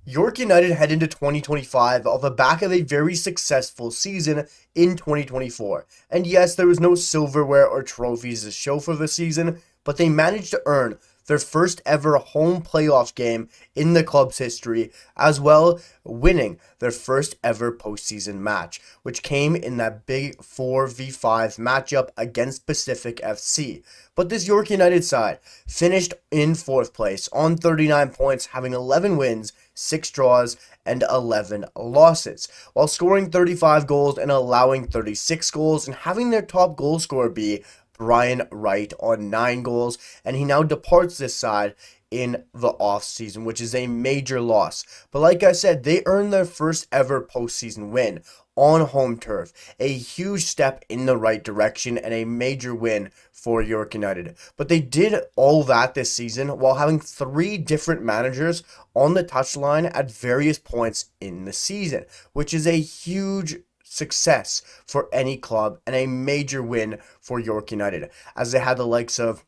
York United head into 2025 off the back of a very successful season in 2024. And yes, there was no silverware or trophies to show for the season, but they managed to earn their first ever home playoff game in the club's history, as well winning their first ever postseason match, which came in that big 4v5 matchup against Pacific FC. But this York United side finished in fourth place on 39 points, having 11 wins, 6 draws, and 11 losses, while scoring 35 goals and allowing 36 goals, and having their top goal scorer be Brian Wright on 9 goals, and he now departs this side in the offseason, which is a major loss. But like I said, they earned their first ever postseason win on home turf, a huge step in the right direction and a major win for York United. But they did all that this season while having 3 different managers on the touchline at various points in the season, which is a huge success for any club and a major win for York United, as they had the likes of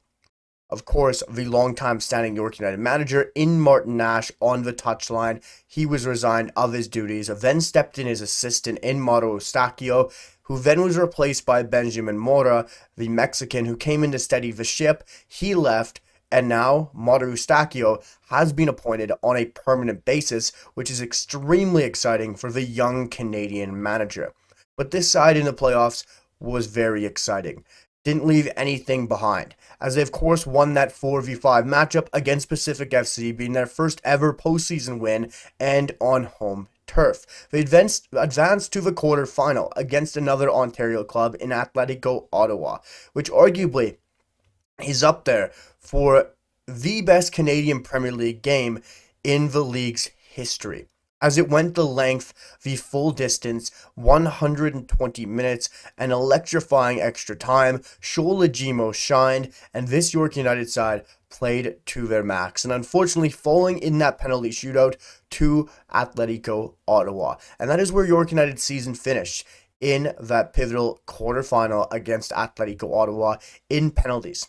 course, the longtime standing York United manager in Martin Nash on the touchline. He was resigned of his duties, then stepped in his assistant in Mauro Eustachio, who then was replaced by Benjamin Mora, the Mexican who came in to steady the ship. He left, and now Mauro Eustachio has been appointed on a permanent basis, which is extremely exciting for the young Canadian manager. But this side in the playoffs was very exciting. Didn't leave anything behind, as they of course won that 4v5 matchup against Pacific FC, being their first ever postseason win and on home turf. They advanced to the quarterfinal against another Ontario club in Atletico Ottawa, which arguably is up there for the best Canadian Premier League game in the league's history, as it went the length, the full distance, 120 minutes, an electrifying extra time. Shola Jimo shined, and this York United side played to their max, and unfortunately falling in that penalty shootout to Atletico Ottawa. And that is where York United's season finished, in that pivotal quarterfinal against Atletico Ottawa in penalties.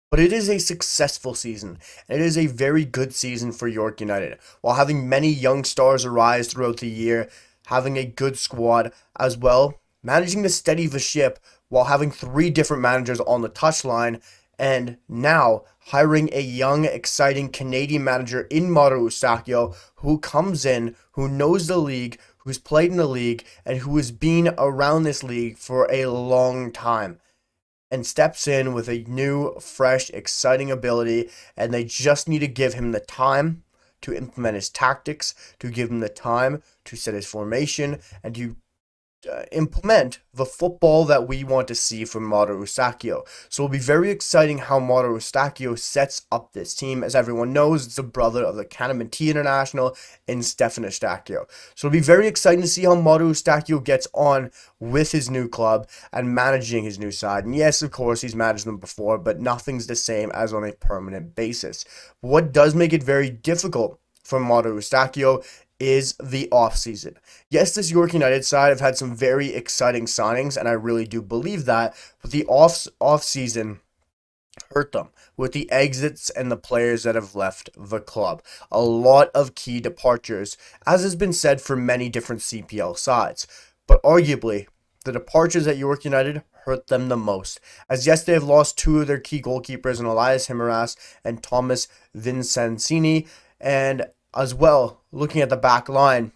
But it is a successful season, and it is a very good season for York United, while having many young stars arise throughout the year, having a good squad as well, managing to steady the ship while having 3 different managers on the touchline, and now hiring a young, exciting Canadian manager in Mauro Eustachio, who comes in, who knows the league, who's played in the league, and who has been around this league for a long time, and steps in with a new, fresh, exciting ability, and they just need to give him the time to implement his tactics, to give him the time to set his formation, and to implement the football that we want to see from Mauro Eustachio. So it'll be very exciting how Mauro Eustachio sets up this team. As everyone knows, it's the brother of the Canaminti International in Stefan Eustachio. So it'll be very exciting to see how Mauro Eustachio gets on with his new club and managing his new side. And yes, of course, he's managed them before, but nothing's the same as on a permanent basis. What does make it very difficult for Mauro Eustachio is the offseason. Yes, this York United side have had some very exciting signings, and I really do believe that, but the off-season hurt them with the exits and the players that have left the club. A lot of key departures, as has been said for many different CPL sides, but arguably, the departures at York United hurt them the most, as yes, they have lost 2 of their key goalkeepers in Elias Himeras and Thomas Vincenzini, and as well, looking at the back line,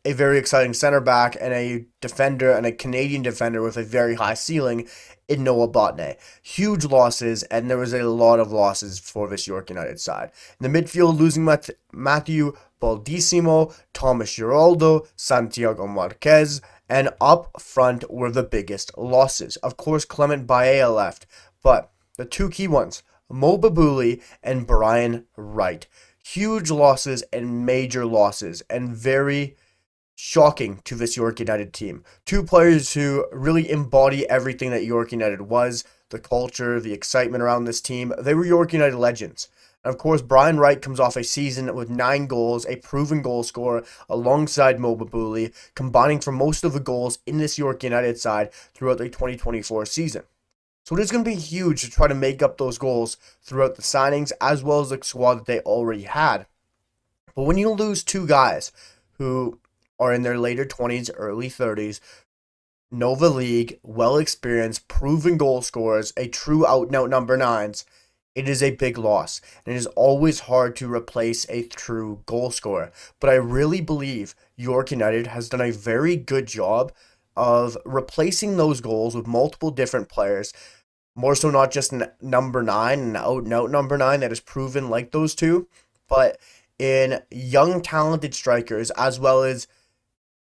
a very exciting center back and a defender, and a Canadian defender with a very high ceiling in Noah Botnay. Huge losses, and there was a lot of losses for this York United side. In the midfield, losing Matthew Baldissimo, Thomas Giraldo, Santiago Marquez, and up front were the biggest losses. Of course, Clement Baea left, but the 2 key ones, Mo Babuli and Brian Wright. Huge losses and major losses, and very shocking to this York United team. 2 players who really embody everything that York United was, the culture, the excitement around this team. They were York United legends. And of course, Brian Wright comes off a season with 9 goals, a proven goal scorer, alongside Mo Babuli, combining for most of the goals in this York United side throughout the 2024 season. So it is going to be huge to try to make up those goals throughout the signings, as well as the squad that they already had. But when you lose two guys who are in their later 20s, early 30s, Nova League, well experienced, proven goal scorers, a true out and out number nines, it is a big loss. And it is always hard to replace a true goal scorer. But I really believe York United has done a very good job of replacing those goals with multiple different players. More so, not just number nine, an out and out number nine that is proven like those two, but in young, talented strikers as well as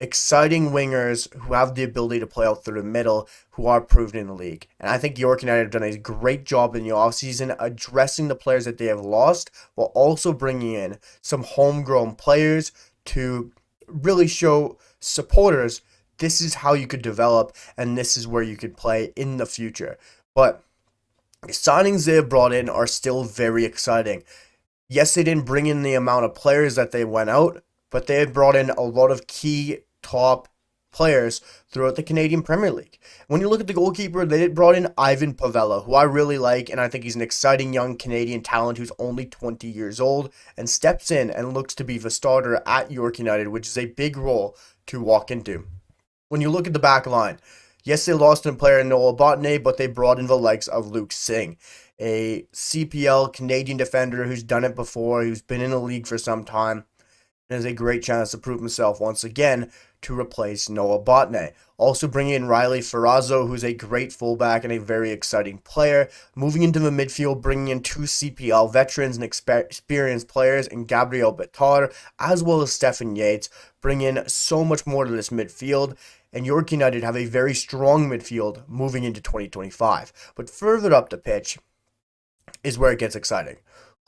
exciting wingers who have the ability to play out through the middle who are proven in the league. And I think York United have done a great job in the offseason addressing the players that they have lost while also bringing in some homegrown players to really show supporters this is how you could develop and this is where you could play in the future. But the signings they have brought in are still very exciting. Yes, they didn't bring in the amount of players that they went out, but they had brought in a lot of key top players throughout the Canadian Premier League. When you look at the goalkeeper, they brought in Ivan Pavella, who I really like, and I think he's an exciting young Canadian talent who's only 20 years old and steps in and looks to be the starter at York United, which is a big role to walk into. When you look at the back line, yes, they lost a player in Noah Botnay, but they brought in the likes of Luke Singh, a CPL Canadian defender who's done it before, who's been in the league for some time, and has a great chance to prove himself once again to replace Noah Botnay. Also bringing in Riley Ferrazzo, who's a great fullback and a very exciting player. Moving into the midfield, bringing in two CPL veterans and experienced players in Gabriel Betar, as well as Stefan Yates, bring in so much more to this midfield. And York United have a very strong midfield moving into 2025. But further up the pitch is where it gets exciting.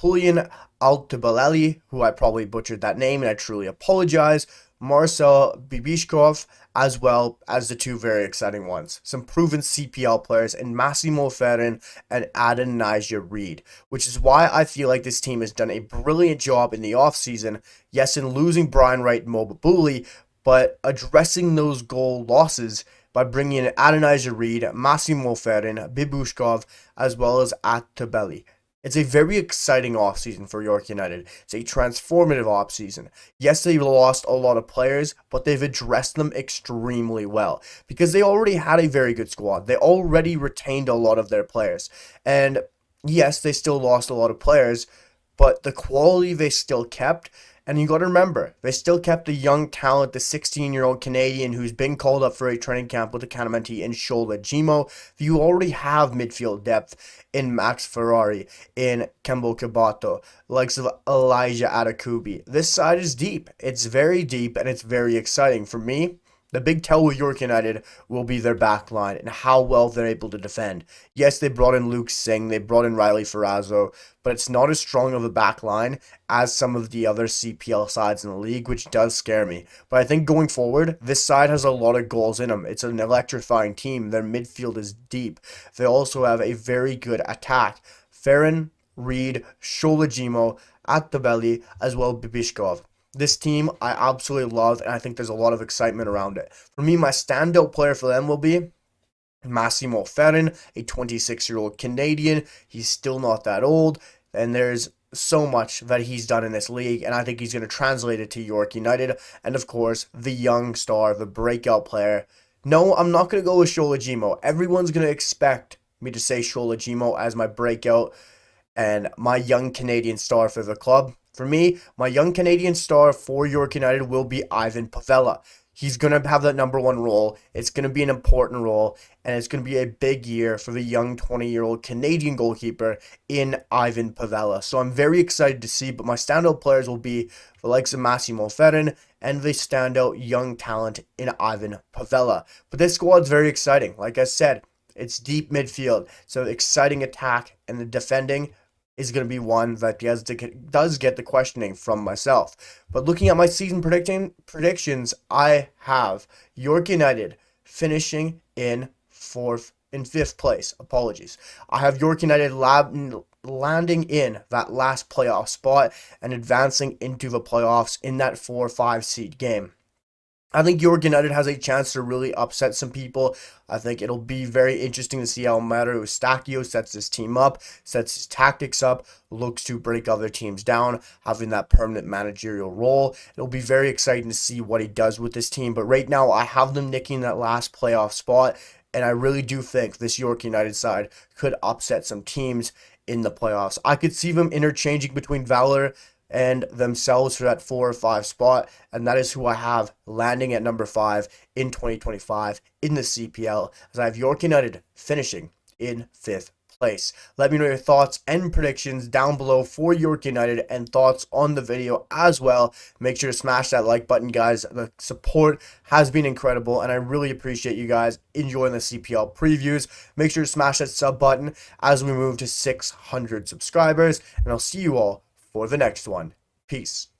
Julian Altabalelli, who I probably butchered that name and I truly apologize, Marcel Bibishkov, as well as the two very exciting ones. Some proven CPL players in Massimo Ferrin and Adonijah Reed, which is why I feel like this team has done a brilliant job in the offseason. Yes, in losing Brian Wright and Mobabuli, but addressing those goal losses by bringing in Adonijah Reed, Massimo Ferrin, Bibushkov, as well as Atabelli. It's a very exciting offseason for York United. It's a transformative offseason. Yes, they've lost a lot of players, but they've addressed them extremely well because they already had a very good squad. They already retained a lot of their players. And yes, they still lost a lot of players, but the quality they still kept. And you got to remember, they still kept a young talent, the 16-year-old Canadian who's been called up for a training camp with the Kanamenti in Shola Jimo. You already have midfield depth in Max Ferrari, in Kembo Kabato, likes of Elijah Atakubi. This side is deep. It's very deep and it's very exciting. For me, the big tell with York United will be their back line and how well they're able to defend. Yes, they brought in Luke Singh, they brought in Riley Ferrazzo, but it's not as strong of a back line as some of the other CPL sides in the league, which does scare me. But I think going forward, this side has a lot of goals in them. It's an electrifying team. Their midfield is deep. They also have a very good attack. Ferrin, Reed, Sholajimo, Atabelli, as well as Bibishkov. This team I absolutely love, and I think there's a lot of excitement around it. For me, my standout player for them will be Massimo Ferrin, a 26-year-old Canadian. He's still not that old, and there's so much that he's done in this league, and I think he's going to translate it to York United. And of course, the young star, the breakout player. No, I'm not going to go with Sholajimo. Everyone's going to expect me to say Sholajimo as my breakout and my young Canadian star for the club. For me, my young Canadian star for York United will be Ivan Pavella. He's going to have that number one role. It's going to be an important role, and it's going to be a big year for the young 20-year-old Canadian goalkeeper in Ivan Pavella. So I'm very excited to see, but my standout players will be the likes of Massimo Ferrin and the standout young talent in Ivan Pavella. But this squad's very exciting. Like I said, it's deep midfield, so exciting attack, and the defending is going to be one that does get the questioning from myself. But looking at my season predictions, I have York United finishing in fifth place. Apologies. I have York United landing in that last playoff spot and advancing into the playoffs in that 4-5 seed game. I think York United has a chance to really upset some people. I think it'll be very interesting to see how Mario Eustáquio sets his team up, sets his tactics up, looks to break other teams down, having that permanent managerial role. It'll be very exciting to see what he does with this team. But right now, I have them nicking that last playoff spot, and I really do think this York United side could upset some teams in the playoffs. I could see them interchanging between Valor and themselves for that 4 or 5 spot, and that is who I have landing at number 5 in 2025 in the CPL, as I have York United finishing in 5th place. Let me know your thoughts and predictions down below for York United and thoughts on the video as well. Make sure to smash that like button, guys. The support has been incredible, and I really appreciate you guys enjoying the CPL previews. Make sure to smash that sub button as we move to 600 subscribers, and I'll see you all for the next one. Peace.